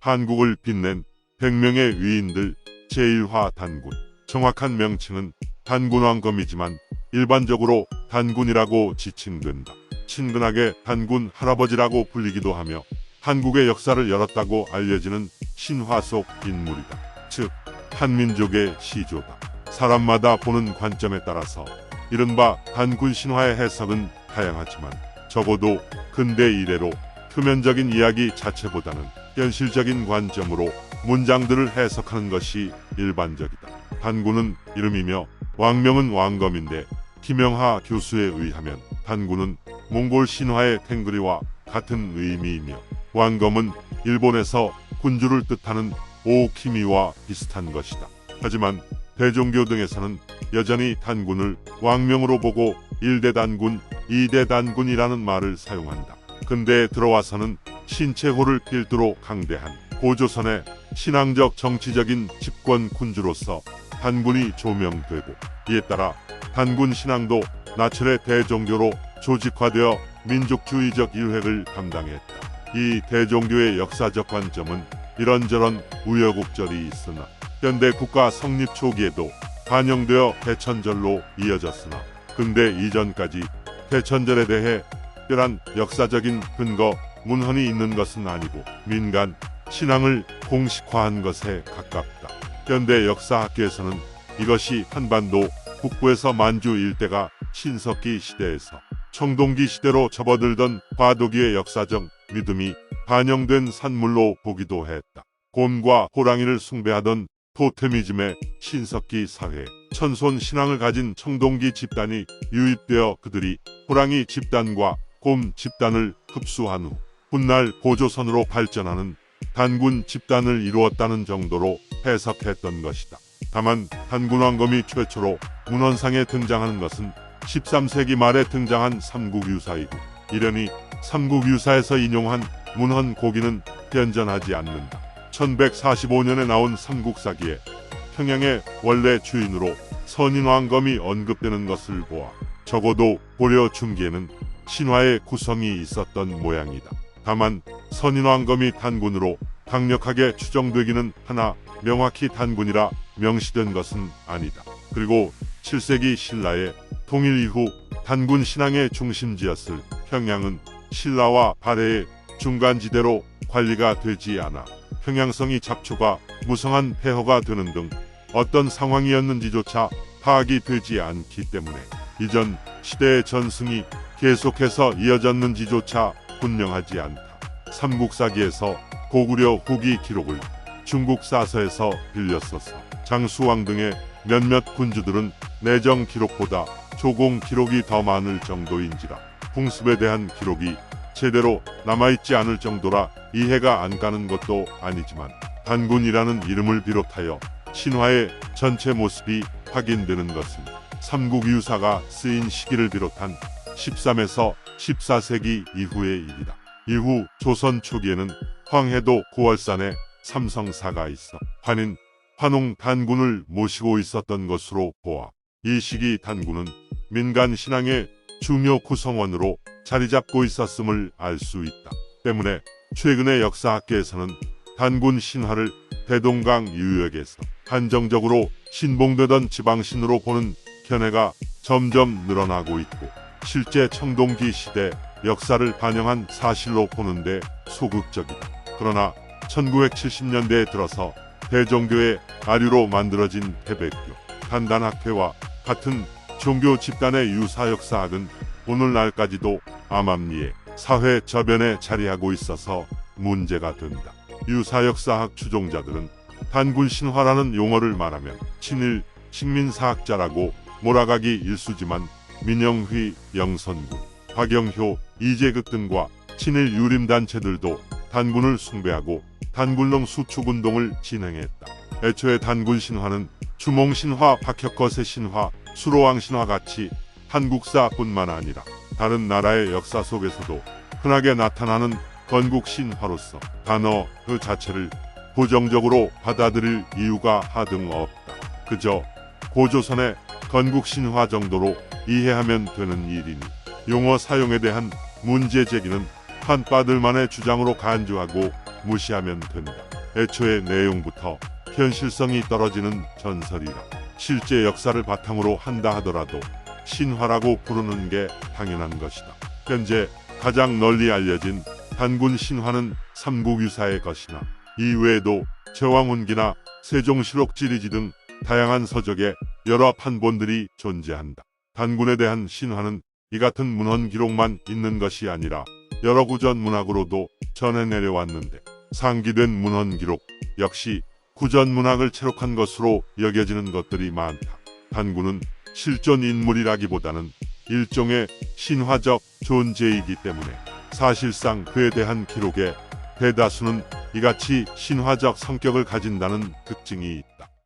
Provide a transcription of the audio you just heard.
한국을 빛낸 100명의 위인들 제1화 단군. 정확한 명칭은 단군왕검이지만 일반적으로 단군이라고 지칭된다. 친근하게 단군 할아버지라고 불리기도 하며 한국의 역사를 열었다고 알려지는 신화 속 인물이다. 즉 한민족의 시조다. 사람마다 보는 관점에 따라서 이른바 단군 신화의 해석은 다양하지만 적어도 근대 이래로 표면적인 이야기 자체보다는 현실적인 관점으로 문장들을 해석하는 것이 일반적이다. 단군은 이름이며 왕명은 왕검인데 김영하 교수에 의하면 단군은 몽골 신화의 탱그리와 같은 의미이며 왕검은 일본에서 군주를 뜻하는 오키미와 비슷한 것이다. 하지만 대종교 등에서는 여전히 단군을 왕명으로 보고 1대 단군, 2대 단군이라는 말을 사용한다. 근대에 들어와서는 신체호를 필두로 강대한 고조선의 신앙적 정치적인 집권 군주로서 단군이 조명되고 이에 따라 단군 신앙도 나철의 대종교로 조직화되어 민족주의적 일획을 감당했다. 이 대종교의 역사적 관점은 이런저런 우여곡절이 있으나 현대 국가 성립 초기에도 반영되어 대천절로 이어졌으나 근대 이전까지 대천절에 대해 특별한 역사적인 근거, 문헌이 있는 것은 아니고 민간 신앙을 공식화한 것에 가깝다. 현대 역사학계에서는 이것이 한반도 북부에서 만주 일대가 신석기 시대에서 청동기 시대로 접어들던 과도기의 역사적 믿음이 반영된 산물로 보기도 했다. 곰과 호랑이를 숭배하던 토테미즘의 신석기 사회에 천손 신앙을 가진 청동기 집단이 유입되어 그들이 호랑이 집단과 곰 집단을 흡수한 후 훗날 고조선으로 발전하는 단군 집단을 이루었다는 정도로 해석했던 것이다. 다만 단군왕검이 최초로 문헌상에 등장하는 것은 13세기 말에 등장한 삼국유사이고 이련이 삼국유사에서 인용한 문헌 고기는 현존하지 않는다. 1145년에 나온 삼국사기에 평양의 원래 주인으로 선인왕검이 언급되는 것을 보아 적어도 고려 중기에는 신화의 구성이 있었던 모양이다. 다만 선인왕검이 단군으로 강력하게 추정되기는 하나 명확히 단군이라 명시된 것은 아니다. 그리고 7세기 신라의 통일 이후 단군 신앙의 중심지였을 평양은 신라와 발해의 중간지대로 관리가 되지 않아 평양성이 잡초가 무성한 폐허가 되는 등 어떤 상황이었는지조차 파악이 되지 않기 때문에 이전 시대의 전승이 계속해서 이어졌는지조차 분명하지 않다. 삼국사기에서 고구려 후기 기록을 중국 사서에서 빌렸어서 장수왕 등의 몇몇 군주들은 내정 기록보다 조공 기록이 더 많을 정도인지라 풍습에 대한 기록이 제대로 남아있지 않을 정도라 이해가 안 가는 것도 아니지만 단군이라는 이름을 비롯하여 신화의 전체 모습이 확인되는 것은 삼국유사가 쓰인 시기를 비롯한 13에서 14세기 이후의 일이다. 이후 조선 초기에는 황해도 고월산에 삼성사가 있어 환인, 환웅 단군을 모시고 있었던 것으로 보아 이 시기 단군은 민간 신앙의 중요 구성원으로 자리잡고 있었음을 알 수 있다. 때문에 최근의 역사학계에서는 단군 신화를 대동강 유역에서 한정적으로 신봉되던 지방신으로 보는 견해가 점점 늘어나고 있고 실제 청동기 시대 역사를 반영한 사실로 보는데 소극적이다. 그러나 1970년대에 들어서 대종교의 아류로 만들어진 태백교, 단단학회와 같은 종교 집단의 유사역사학은 오늘날까지도 암암리에 사회 저변에 자리하고 있어서 문제가 된다. 유사역사학 추종자들은 단군 신화라는 용어를 말하면 친일 식민사학자라고 몰아가기 일쑤지만 민영휘, 영선구, 박영효, 이재극 등과 친일 유림단체들도 단군을 숭배하고 단군령 수축운동을 진행했다. 애초에 단군 신화는 주몽신화, 박혁거세 신화, 수로왕 신화 같이 한국사뿐만 아니라 다른 나라의 역사 속에서도 흔하게 나타나는 건국 신화로서 단어 그 자체를 부정적으로 받아들일 이유가 하등 없다. 그저 고조선의 건국 신화 정도로 이해하면 되는 일이니 용어 사용에 대한 문제 제기는 한빠들만의 주장으로 간주하고 무시하면 된다. 애초에 내용부터 현실성이 떨어지는 전설이라 실제 역사를 바탕으로 한다 하더라도 신화라고 부르는 게 당연한 것이다. 현재 가장 널리 알려진 단군 신화는 삼국유사의 것이나 이외에도 제왕운기나 세종실록 지리지 등 다양한 서적에 여러 판본들이 존재한다. 단군에 대한 신화는 이 같은 문헌 기록만 있는 것이 아니라 여러 구전 문학으로도 전해 내려왔는데 상기된 문헌 기록 역시 구전 문학을 채록한 것으로 여겨지는 것들이 많다. 단군은 실존 인물이라기보다는 일종의 신화적 존재이기 때문에 사실상 그에 대한 기록의 대다수는 이같이 신화적 성격을 가진다는 특징이 있다.